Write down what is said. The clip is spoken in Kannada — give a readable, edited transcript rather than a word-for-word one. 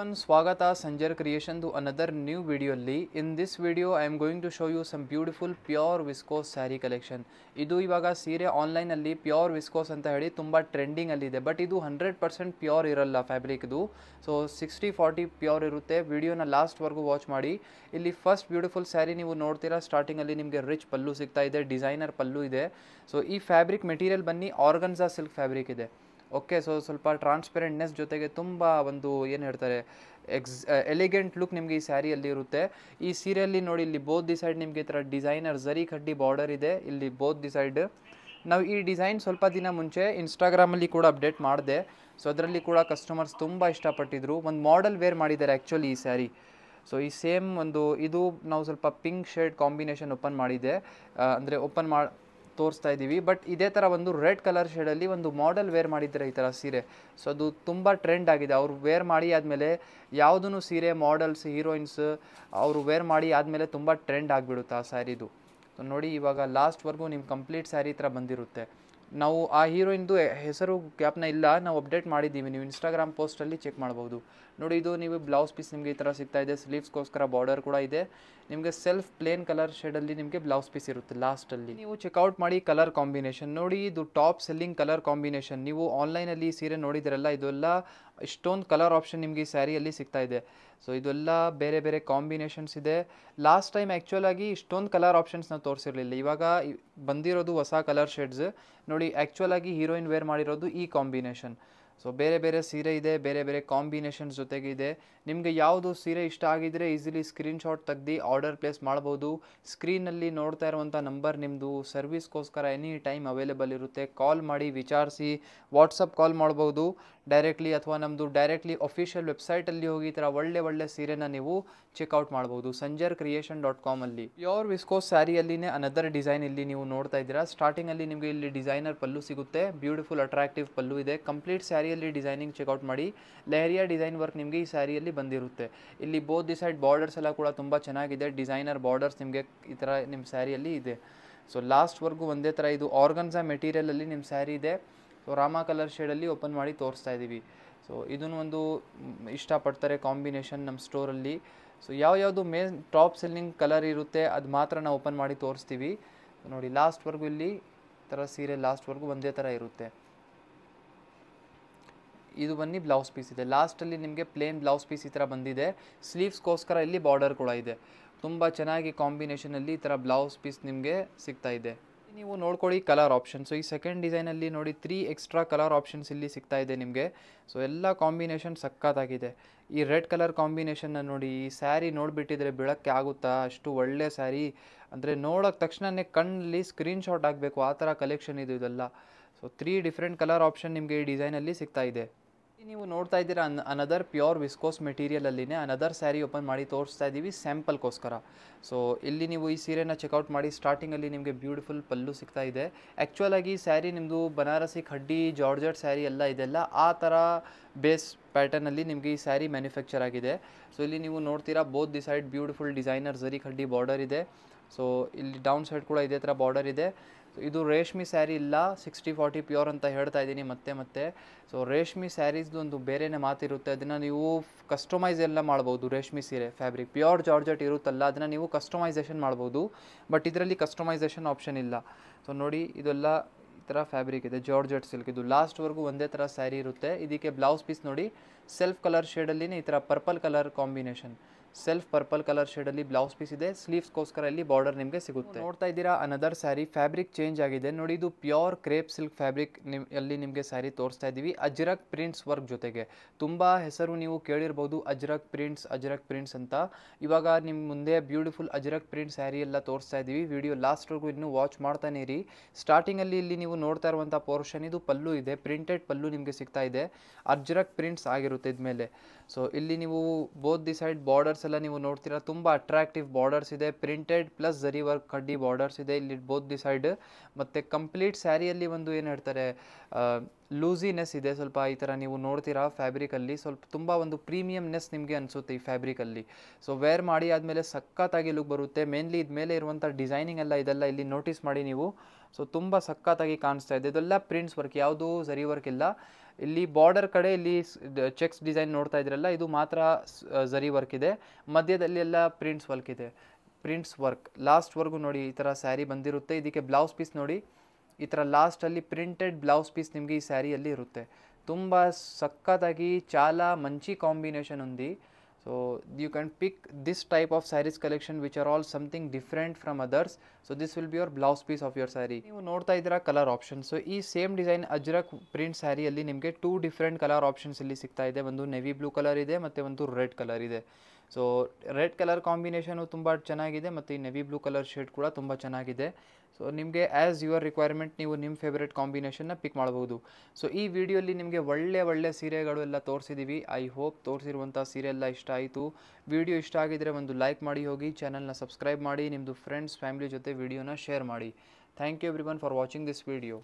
everyone, Swagata Sanjar Creation to another new video. In this video, I am going to show you some beautiful pure viscose saree collection. ಇದು ಇವಾಗ ಸೀರೆ ಆನ್ಲೈನ್ ಅಲ್ಲಿ ಪ್ಯೂರ್ ವಿಸ್ಕೋಸ್ ಅಂತ ಹೇಳಿ ತುಂಬಾ ಟ್ರೆಂಡಿಂಗ್ ಅಲ್ಲಿ ಇದೆ. ಬಟ್ ಇದು 100% ಪ್ಯೂರ್ ಇರಲ್ಲ ಫ್ಯಾಬ್ರಿಕ್ ಇದು. ಸೊ 60-40 ಪ್ಯೂರ್ ಇರುತ್ತೆ. ವಿಡಿಯೋನ ಲಾಸ್ಟ್ ವರೆಗೂ ವಾಚ್ ಮಾಡಿ. ಇಲ್ಲಿ ಫಸ್ಟ್ ಬ್ಯೂಟಿಫುಲ್ ಸ್ಯಾರಿ ನೀವು ನೋಡ್ತೀರಾ. ಸ್ಟಾರ್ಟಿಂಗ್ ಅಲ್ಲಿ ನಿಮಗೆ ರಿಚ್ ಪಲ್ಲು ಸಿಗ್ತಾ ಇದೆ, ಡಿಸೈನರ್ ಪಲ್ಲು ಇದೆ. ಸೊ ಈ ಫ್ಯಾಬ್ರಿಕ್ ಮೆಟೀರಿಯಲ್ ಬನ್ನಿ ಆರ್ಗನ್ಸಾ ಸಿಲ್ಕ್ ಫ್ಯಾಬ್ರಿಕ್ ಇದೆ. ಓಕೆ, ಸೊ ಸ್ವಲ್ಪ ಟ್ರಾನ್ಸ್ಪೆರೆಂಟ್ನೆಸ್ ಜೊತೆಗೆ ತುಂಬ ಒಂದು ಏನು ಹೇಳ್ತಾರೆ ಎಲಿಗೆಂಟ್ ಲುಕ್ ನಿಮಗೆ ಈ ಸ್ಯಾರಿಯಲ್ಲಿ ಇರುತ್ತೆ. ಈ ಸೀರೆಯಲ್ಲಿ ನೋಡಿ, ಇಲ್ಲಿ ಬೋತ್ ದಿ ಸೈಡ್ ನಿಮಗೆ ಈ ಥರ ಡಿಸೈನರ್ ಝರಿ ಕಡ್ಡಿ ಬಾರ್ಡರ್ ಇದೆ. ಇಲ್ಲಿ ಬೋತ್ ದಿ ಸೈಡ್ ನಾವು ಈ ಡಿಸೈನ್ ಸ್ವಲ್ಪ ದಿನ ಮುಂಚೆ ಇನ್ಸ್ಟಾಗ್ರಾಮಲ್ಲಿ ಕೂಡ ಅಪ್ಡೇಟ್ ಮಾಡಿದೆ. ಸೊ ಅದರಲ್ಲಿ ಕೂಡ ಕಸ್ಟಮರ್ಸ್ ತುಂಬ ಇಷ್ಟಪಟ್ಟಿದ್ರು. ಒಂದು ಮಾಡೆಲ್ ವೇರ್ ಮಾಡಿದ್ದಾರೆ ಆ್ಯಕ್ಚುಲಿ ಈ ಸ್ಯಾರಿ. ಸೊ ಈ ಸೇಮ್ ಒಂದು ಇದು ನಾವು ಸ್ವಲ್ಪ ಪಿಂಕ್ ಶೇಡ್ ಕಾಂಬಿನೇಷನ್ ಓಪನ್ ಮಾಡಿದೆ, ಅಂದರೆ ಓಪನ್ ತೋರಿಸ್ತಾ ಇದ್ದೀವಿ. ಬಟ್ ಇದೇ ಥರ ಒಂದು ರೆಡ್ ಕಲರ್ ಶೇಡಲ್ಲಿ ಒಂದು ಮಾಡೆಲ್ ವೇರ್ ಮಾಡಿದ್ದಾರೆ ಈ ಥರ ಸೀರೆ. ಸೊ ಅದು ತುಂಬ ಟ್ರೆಂಡ್ ಆಗಿದೆ. ಅವರು ವೇರ್ ಮಾಡಿ ಆದಮೇಲೆ ಯಾವುದೂ ಸೀರೆ ಮಾಡೆಲ್ಸ್ ಹೀರೋಯಿನ್ಸ್ ಅವರು ವೇರ್ ಮಾಡಿ ಆದಮೇಲೆ ತುಂಬ ಟ್ರೆಂಡ್ ಆಗಿಬಿಡುತ್ತೆ ಆ ಸ್ಯಾರಿದು. ಸೊ ನೋಡಿ, ಇವಾಗ ಲಾಸ್ಟ್ವರೆಗೂ ನಿಮ್ಮ ಕಂಪ್ಲೀಟ್ ಸ್ಯಾರಿ ಥರ ಬಂದಿರುತ್ತೆ. ನಾವು ಆ ಹೀರೋಯಿನ್ದು ಹೆಸರು ಗ್ಯಾಪ್ನ ಇಲ್ಲ, ನಾವು ಅಪ್ಡೇಟ್ ಮಾಡಿದ್ದೀವಿ, ನೀವು ಇನ್ಸ್ಟಾಗ್ರಾಮ್ ಪೋಸ್ಟಲ್ಲಿ ಚೆಕ್ ಮಾಡ್ಬೋದು. ನೋಡಿ, ಇದು ನೀವು ಬ್ಲೌಸ್ ಪೀಸ್ ನಿಮಗೆ ಈ ಥರ ಸಿಗ್ತಾ ಇದೆ. ಸ್ಲೀವ್ಸ್ಗೋಸ್ಕರ ಬಾರ್ಡರ್ ಕೂಡ ಇದೆ. ನಿಮಗೆ ಸೆಲ್ಫ್ ಪ್ಲೇನ್ ಕಲರ್ ಶೇಡಲ್ಲಿ ನಿಮಗೆ ಬ್ಲೌಸ್ ಪೀಸ್ ಇರುತ್ತೆ ಲಾಸ್ಟಲ್ಲಿ. ನೀವು ಚೆಕ್ಔಟ್ ಮಾಡಿ ಕಲರ್ ಕಾಂಬಿನೇಷನ್ ನೋಡಿ, ಇದು ಟಾಪ್ ಸೆಲ್ಲಿಂಗ್ ಕಲರ್ ಕಾಂಬಿನೇಷನ್. ನೀವು ಆನ್ಲೈನಲ್ಲಿ ಸೀರೆ ನೋಡಿದಿರಲ್ಲ, ಇದೆಲ್ಲ ಇಷ್ಟೊಂದು ಕಲರ್ ಆಪ್ಷನ್ ನಿಮಗೆ ಈ ಸ್ಯಾರಿಯಲ್ಲಿ ಸಿಗ್ತಾ ಇದೆ. ಸೊ ಇದೆಲ್ಲ ಬೇರೆ ಬೇರೆ ಕಾಂಬಿನೇಷನ್ಸ್ ಇದೆ. ಲಾಸ್ಟ್ ಟೈಮ್ ಆ್ಯಕ್ಚುಲಾಗಿ ಇಷ್ಟೊಂದು ಕಲರ್ ಆಪ್ಷನ್ಸ್ ನಾವು ತೋರಿಸಿರಲಿಲ್ಲ. ಇವಾಗ ಬಂದಿರೋದು ಹೊಸ ಕಲರ್ ಶೇಡ್ಸ್ ನೋಡಿ. ಆ್ಯಕ್ಚುಲಾಗಿ ಹೀರೋಯಿನ್ ವೇರ್ ಮಾಡಿರೋದು ಈ ಕಾಂಬಿನೇಷನ್. ಸೊ ಬೇರೆ ಬೇರೆ ಸೀರೆ ಇದೆ, ಬೇರೆ ಬೇರೆ ಕಾಂಬಿನೇಷನ್ಸ್ ಜೊತೆಗೆ ಇದೆ. ನಿಮಗೆ ಯಾವುದು ಸೀರೆ ಇಷ್ಟ ಆಗಿದ್ದರೆ ಈಸಿಲಿ ಸ್ಕ್ರೀನ್ಶಾಟ್ ತೆಗ್ದು ಆರ್ಡರ್ ಪ್ಲೇಸ್ ಮಾಡ್ಬೋದು. ಸ್ಕ್ರೀನಲ್ಲಿ ನೋಡ್ತಾ ಇರುವಂಥ ನಂಬರ್ ನಿಮ್ಮದು ಸರ್ವಿಸ್ಗೋಸ್ಕರ ಎನಿ ಟೈಮ್ ಅವೈಲೇಬಲ್ ಇರುತ್ತೆ. ಕಾಲ್ ಮಾಡಿ ವಿಚಾರಿಸಿ, ವಾಟ್ಸಪ್ ಕಾಲ್ ಮಾಡ್ಬೋದು ಡೈರೆಕ್ಟ್ಲಿ, ಅಥವಾ ನಮ್ಮದು ಡೈರೆಕ್ಟ್ಲಿ ಅಫಿಷಿಯಲ್ ವೆಬ್ಸೈಟಲ್ಲಿ ಹೋಗಿ ಈ ಥರ ಒಳ್ಳೆ ಸೀರೆನ ನೀವು ಚೆಕ್ಔಟ್ ಮಾಡ್ಬೋದು sanjarcreation.com ಅಲ್ಲಿ. ಪ್ಯೂರ್ ವಿಸ್ಕೋಸ್ ಸ್ಯಾರಿಯಲ್ಲಿನೇ ಅನದರ್ ಡಿಸೈನ್ ಇಲ್ಲಿ ನೀವು ನೋಡ್ತಾ ಇದ್ದೀರಾ. ಸ್ಟಾರ್ಟಿಂಗಲ್ಲಿ ನಿಮಗೆ ಇಲ್ಲಿ ಡಿಸೈನರ್ ಪಲ್ಲು ಸಿಗುತ್ತೆ. ಬ್ಯೂಟಿಫುಲ್ ಅಟ್ರಾಕ್ಟಿವ್ ಪಲ್ಲು ಇದೆ. ಕಂಪ್ಲೀಟ್ ಸ್ಯಾರಿಯಲ್ಲಿ ಡಿಸೈನಿಂಗ್ ಚೆಕ್ಔಟ್ ಮಾಡಿ. ಲೆಹರಿಯಾ ಡಿಸೈನ್ ವರ್ಕ್ ನಿಮಗೆ ಈ ಸ್ಯಾರಿಯಲ್ಲಿ ಬಂದಿರುತ್ತೆ. ಇಲ್ಲಿ ಬೋತ್ ದಿ ಸೈಡ್ ಬಾರ್ಡರ್ಸ್ ಎಲ್ಲ ಕೂಡ ತುಂಬ ಚೆನ್ನಾಗಿದೆ. ಡಿಸೈನರ್ ಬಾರ್ಡರ್ಸ್ ನಿಮಗೆ ಈ ಥರ ನಿಮ್ಮ ಸ್ಯಾರಿಯಲ್ಲಿ ಇದೆ. ಸೊ ಲಾಸ್ಟ್ವರೆಗೂ ಒಂದೇ ಥರ ಇದು ಆರ್ಗನ್ಸಾ ಮೆಟೀರಿಯಲಲ್ಲಿ ನಿಮ್ಮ ಸ್ಯಾರಿ ಇದೆ. ಸೊ ರಾಮಾ ಕಲರ್ ಶೇಡಲ್ಲಿ ಓಪನ್ ಮಾಡಿ ತೋರಿಸ್ತಾ ಇದ್ದೀವಿ. ಸೊ ಇದನ್ನು ಒಂದು ಇಷ್ಟಪಡ್ತಾರೆ ಕಾಂಬಿನೇಷನ್ ನಮ್ಮ ಸ್ಟೋರಲ್ಲಿ. ಸೊ ಯಾವುದು ಮೇನ್ ಟಾಪ್ ಸೆಲ್ಲಿಂಗ್ ಕಲರ್ ಇರುತ್ತೆ ಅದು ಮಾತ್ರ ನಾವು ಓಪನ್ ಮಾಡಿ ತೋರಿಸ್ತೀವಿ. ನೋಡಿ, ಲಾಸ್ಟ್ವರೆಗೂ ಇಲ್ಲಿ ಥರ ಸೀರೆ ಲಾಸ್ಟ್ವರೆಗೂ ಒಂದೇ ಥರ ಇರುತ್ತೆ. ಇದು ಬನ್ನಿ ಬ್ಲೌಸ್ ಪೀಸ್ ಇದೆ. ಲಾಸ್ಟಲ್ಲಿ ನಿಮಗೆ ಪ್ಲೇನ್ ಬ್ಲೌಸ್ ಪೀಸ್ ಈ ಥರ ಬಂದಿದೆ. ಸ್ಲೀವ್ಸ್ಗೋಸ್ಕರ ಇಲ್ಲಿ ಬಾರ್ಡರ್ ಕೂಡ ಇದೆ. ತುಂಬ ಚೆನ್ನಾಗಿ ಕಾಂಬಿನೇಷನಲ್ಲಿ ಈ ಥರ ಬ್ಲೌಸ್ ಪೀಸ್ ನಿಮಗೆ ಸಿಗ್ತಾ ಇದೆ. ನೀವು ನೋಡ್ಕೊಳ್ಳಿ ಕಲರ್ ಆಪ್ಷನ್ಸು. ಈ ಸೆಕೆಂಡ್ ಡಿಸೈನಲ್ಲಿ ನೋಡಿ 3 ಎಕ್ಸ್ಟ್ರಾ ಕಲರ್ ಆಪ್ಷನ್ಸ್ ಇಲ್ಲಿ ಸಿಗ್ತಾ ಇದೆ ನಿಮಗೆ. ಸೊ ಎಲ್ಲ ಕಾಂಬಿನೇಷನ್ ಸಕ್ಕತ್ತಾಗಿದೆ. ಈ ರೆಡ್ ಕಲರ್ ಕಾಂಬಿನೇಷನ್ನ ನೋಡಿ, ಈ ಸ್ಯಾರಿ ನೋಡಿಬಿಟ್ಟಿದ್ರೆ ಬೀಳಕ್ಕೆ ಆಗುತ್ತಾ? ಅಷ್ಟು ಒಳ್ಳೆ ಸ್ಯಾರಿ ಅಂದರೆ ನೋಡೋಕ್ಕೆ ತಕ್ಷಣವೇ ಕಣ್ಣಲ್ಲಿ ಸ್ಕ್ರೀನ್ಶಾಟ್ ಆಗಬೇಕು, ಆ ಥರ ಕಲೆಕ್ಷನ್ ಇದು ಇದೆಲ್ಲ. ಸೊ 3 ಡಿಫ್ರೆಂಟ್ ಕಲರ್ ಆಪ್ಷನ್ ನಿಮಗೆ ಈ ಡಿಸೈನಲ್ಲಿ ಸಿಗ್ತಾ ಇದೆ. ನೀವು ನೋಡ್ತಾ ಇದ್ದೀರಾ ಅನದರ್ ಪ್ಯೂರ್ ವಿಸ್ಕೋಸ್ ಮೆಟೀರಿಯಲಲ್ಲಿನೇ ಅನದರ್ ಸ್ಯಾರಿ ಓಪನ್ ಮಾಡಿ ತೋರಿಸ್ತಾ ಇದ್ದೀವಿ ಸ್ಯಾಂಪಲ್ಗೋಸ್ಕರ. ಸೊ ಇಲ್ಲಿ ನೀವು ಈ ಸೀರೆನ ಚೆಕ್ಔಟ್ ಮಾಡಿ. ಸ್ಟಾರ್ಟಿಂಗಲ್ಲಿ ನಿಮಗೆ ಬ್ಯೂಟಿಫುಲ್ ಪಲ್ಲು ಸಿಗ್ತಾ ಇದೆ. ಆ್ಯಕ್ಚುಲಾಗಿ ಸ್ಯಾರಿ ನಿಮ್ಮದು ಬನಾರಸಿ ಖಡ್ಡಿ ಜಾರ್ಜೆಟ್ ಸ್ಯಾರಿ ಎಲ್ಲ ಇದೆಲ್ಲ ಆ ಥರ ಬೇಸ್ ಪ್ಯಾಟರ್ನಲ್ಲಿ ನಿಮಗೆ ಈ ಸ್ಯಾರಿ ಮ್ಯಾನುಫ್ಯಾಕ್ಚರ್ ಆಗಿದೆ. ಸೊ ಇಲ್ಲಿ ನೀವು ನೋಡ್ತೀರಾ both the side beautiful designer zari khaddi border ಇದೆ. ಸೊ ಇಲ್ಲಿ ಡೌನ್ ಸೈಡ್ ಕೂಡ ಇದೇ ಥರ ಬಾರ್ಡರ್ ಇದೆ. ಇದು ರೇಷ್ಮೆ ಸ್ಯಾರಿ ಇಲ್ಲ, 60-40 ಪ್ಯೂರ್ ಅಂತ ಹೇಳ್ತಾ ಇದ್ದೀನಿ ಮತ್ತೆ. ಸೊ ರೇಷ್ಮೆ ಸ್ಯಾರೀಸ್ದು ಒಂದು ಬೇರೆಯೇ ಮಾತಿರುತ್ತೆ. ಅದನ್ನು ನೀವು ಕಸ್ಟಮೈಸ್ ಎಲ್ಲ ಮಾಡ್ಬೋದು. ರೇಷ್ಮೆ ಸೀರೆ ಫ್ಯಾಬ್ರಿಕ್ ಪ್ಯೂರ್ ಜಾರ್ಜೆಟ್ ಇರುತ್ತಲ್ಲ, ಅದನ್ನು ನೀವು ಕಸ್ಟಮೈಸೇಷನ್ ಮಾಡ್ಬೋದು. ಬಟ್ ಇದರಲ್ಲಿ ಕಸ್ಟಮೈಸೇಷನ್ ಆಪ್ಷನ್ ಇಲ್ಲ. ಸೊ ನೋಡಿ, ಇದೆಲ್ಲ ಈ ಥರ ಫ್ಯಾಬ್ರಿಕ್ ಇದೆ, ಜಾರ್ಜೆಟ್ ಸಿಲ್ಕ್. ಇದು ಲಾಸ್ಟ್ವರೆಗೂ ಒಂದೇ ಥರ ಸ್ಯಾರಿ ಇರುತ್ತೆ. ಇದಕ್ಕೆ ಬ್ಲೌಸ್ ಪೀಸ್ ನೋಡಿ, ಸೆಲ್ಫ್ ಕಲರ್ ಶೇಡಲ್ಲಿನೇ ಈ ಥರ purple colour combination. Self purple colour ಶೇಡಲ್ಲಿ ಬ್ಲೌಸ್ ಪೀಸ್ ಇದೆ. ಸ್ಲೀವ್ಸ್ಗೋಸ್ಕರ ಇಲ್ಲಿ ಬಾರ್ಡರ್ ನಿಮಗೆ ಸಿಗುತ್ತೆ. ನೋಡ್ತಾ ಇದ್ದೀರಾ ಅನದರ್ ಸ್ಯಾರಿ. ಫ್ಯಾಬ್ರಿಕ್ ಚೇಂಜ್ ಆಗಿದೆ ನೋಡಿ. ಇದು ಪ್ಯೂರ್ ಕ್ರೇಪ್ ಸಿಲ್ಕ್ ಫ್ಯಾಬ್ರಿಕ್ ಅಲ್ಲಿ ನಿಮಗೆ ಸ್ಯಾರಿ ತೋರಿಸ್ತಾ ಇದ್ದೀವಿ ಅಜ್ರಕ್ ಪ್ರಿಂಟ್ಸ್ ವರ್ಕ್ ಜೊತೆಗೆ. ತುಂಬ ಹೆಸರು ನೀವು ಕೇಳಿರ್ಬೋದು, ಅಜ್ರಕ್ ಪ್ರಿಂಟ್ಸ್ ಅಂತ. ಇವಾಗ ನಿಮ್ಮ ಮುಂದೆ ಬ್ಯೂಟಿಫುಲ್ ಅಜ್ರಕ್ ಪ್ರಿಂಟ್ ಸ್ಯಾರಿ ಎಲ್ಲ ತೋರಿಸ್ತಾ ಇದ್ದೀವಿ. ವಿಡಿಯೋ ಲಾಸ್ಟ್ವರೆಗೂ ಇನ್ನೂ ವಾಚ್ ಮಾಡ್ತಾನೆ ಇರಿ. ಸ್ಟಾರ್ಟಿಂಗಲ್ಲಿ ಇಲ್ಲಿ ನೀವು ನೋಡ್ತಾ ಇರುವಂಥ ಪೋರ್ಷನ್ ಇದು ಪಲ್ಲು ಇದೆ, ಪ್ರಿಂಟೆಡ್ ಪಲ್ಲು ನಿಮಗೆ ಸಿಗ್ತಾ ಇದೆ. ಅಜ್ರಕ್ ಪ್ರಿಂಟ್ಸ್ ಆಗಿರುತ್ತೆ ಇದ್ಮೇಲೆ. ಸೊ ಇಲ್ಲಿ ನೀವು ಬೋತ್ ದಿ ಸೈಡ್ ಬಾರ್ಡರ್ಸ್ ಎಲ್ಲ ನೀವು ನೋಡ್ತೀರಾ, ತುಂಬ ಅಟ್ರಾಕ್ಟಿವ್ ಬಾರ್ಡರ್ಸ್ ಇದೆ. ಪ್ರಿಂಟೆಡ್ ಪ್ಲಸ್ ಝರಿ ವರ್ಕ್ ಕಡ್ಡಿ ಬಾರ್ಡರ್ಸ್ ಇದೆ ಇಲ್ಲಿ ಬೋತ್ ದಿ ಸೈಡ್. ಮತ್ತು ಕಂಪ್ಲೀಟ್ ಸ್ಯಾರಿಯಲ್ಲಿ ಒಂದು ಏನು ಹೇಳ್ತಾರೆ ಲೂಸಿನೆಸ್ ಇದೆ ಸ್ವಲ್ಪ. ಈ ಥರ ನೀವು ನೋಡ್ತೀರಾ ಫ್ಯಾಬ್ರಿಕಲ್ಲಿ ಸ್ವಲ್ಪ ತುಂಬ ಒಂದು ಪ್ರೀಮಿಯಮ್ನೆಸ್ ನಿಮಗೆ ಅನಿಸುತ್ತೆ ಈ ಫ್ಯಾಬ್ರಿಕಲ್ಲಿ. ಸೊ ವೇರ್ ಮಾಡಿ ಆದಮೇಲೆ ಸಖತ್ತಾಗಿ ಲುಕ್ ಬರುತ್ತೆ. ಮೇನ್ಲಿ ಇದ್ಮೇಲೆ ಇರುವಂಥ ಡಿಸೈನಿಂಗ್ ಎಲ್ಲ ಇದೆಲ್ಲ ಇಲ್ಲಿ ನೋಟಿಸ್ ಮಾಡಿ ನೀವು. ಸೊ ತುಂಬ ಸಖತ್ತಾಗಿ ಕಾಣಿಸ್ತಾ ಇದೆ. ಇದೆಲ್ಲ ಪ್ರಿಂಟ್ಸ್ ವರ್ಕ್, ಯಾವುದೂ ಝರಿ ವರ್ಕ್ ಇಲ್ಲ. ಇಲ್ಲಿ ಬಾರ್ಡರ್ ಕಡೆ ಇಲ್ಲಿ ಚೆಕ್ಸ್ ಡಿಸೈನ್ ನೋಡ್ತಾ ಇದ್ರಲ್ಲ, ಇದು ಮಾತ್ರ ಝರಿ ವರ್ಕ್ ಇದೆ, ಮಧ್ಯದಲ್ಲಿ ಎಲ್ಲ ಪ್ರಿಂಟ್ಸ್ ವರ್ಕ್ ಲಾಸ್ಟ್ವರೆಗೂ ನೋಡಿ ಈ ಥರ ಸ್ಯಾರಿ ಬಂದಿರುತ್ತೆ. ಇದಕ್ಕೆ ಬ್ಲೌಸ್ ಪೀಸ್ ನೋಡಿ, ಈ ಥರ ಲಾಸ್ಟಲ್ಲಿ ಪ್ರಿಂಟೆಡ್ ಬ್ಲೌಸ್ ಪೀಸ್ ನಿಮಗೆ ಈ ಸ್ಯಾರಿಯಲ್ಲಿ ಇರುತ್ತೆ. ತುಂಬ ಸಖತ್ತಾಗಿ చాలా మంచి ಕಾಂಬಿನೇಷನ್ ఉంది. So you can pick this type of saris collection which are all something different from others. So this will be your blouse piece of your sari. ನೀವು ನೋಡ್ತಾ ಇದ್ದೀರಾ ಕಲರ್ ಆಪ್ಷನ್. ಸೊ ಈ ಸೇಮ್ ಡಿಸೈನ್ ಅಜ್ರಕ್ ಪ್ರಿಂಟ್ ಸ್ಯಾರಿಯಲ್ಲಿ ನಿಮಗೆ 2 ಡಿಫ್ರೆಂಟ್ ಕಲರ್ ಆಪ್ಷನ್ಸ್ ಇಲ್ಲಿ ಸಿಗ್ತಾ ಇದೆ. ಒಂದು ನೆವಿ ಬ್ಲೂ ಕಲರ್ ಇದೆ ಮತ್ತು ಒಂದು ರೆಡ್ ಕಲರ್ ಇದೆ. ಸೊ ರೆಡ್ ಕಲರ್ ಕಾಂಬಿನೇಷನು ತುಂಬ ಚೆನ್ನಾಗಿದೆ ಮತ್ತು ಈ ನೆವಿ ಬ್ಲೂ ಕಲರ್ ಶೇಡ್ ಕೂಡ ತುಂಬ ಚೆನ್ನಾಗಿದೆ. ಸೊ ನಿಮಗೆ ಆ್ಯಸ್ ಯುವರ್ ರಿಕ್ವೈರ್ಮೆಂಟ್ ನೀವು ನಿಮ್ಮ ಫೇವ್ರೆಟ್ ಕಾಂಬಿನೇಷನ್ನ ಪಿಕ್ ಮಾಡ್ಬೋದು. ಸೊ ಈ ವಿಡಿಯೋಲಿ ನಿಮಗೆ ಒಳ್ಳೆ ಸೀರೆಗಳು ಎಲ್ಲ ತೋರಿಸಿದ್ದೀವಿ. ಐ ಹೋಪ್ ತೋರಿಸಿರುವಂಥ ಸೀರೆ ಎಲ್ಲ ಇಷ್ಟ ಆಯಿತು. ವಿಡಿಯೋ ಇಷ್ಟ ಆಗಿದರೆ ಒಂದು ಲೈಕ್ ಮಾಡಿ ಹೋಗಿ, ಚಾನಲ್ನ ಸಬ್ಸ್ಕ್ರೈಬ್ ಮಾಡಿ, ನಿಮ್ಮದು ಫ್ರೆಂಡ್ಸ್ ಫ್ಯಾಮಿಲಿ ಜೊತೆ ವಿಡಿಯೋನ ಶೇರ್ ಮಾಡಿ. Thank you everyone for watching this video.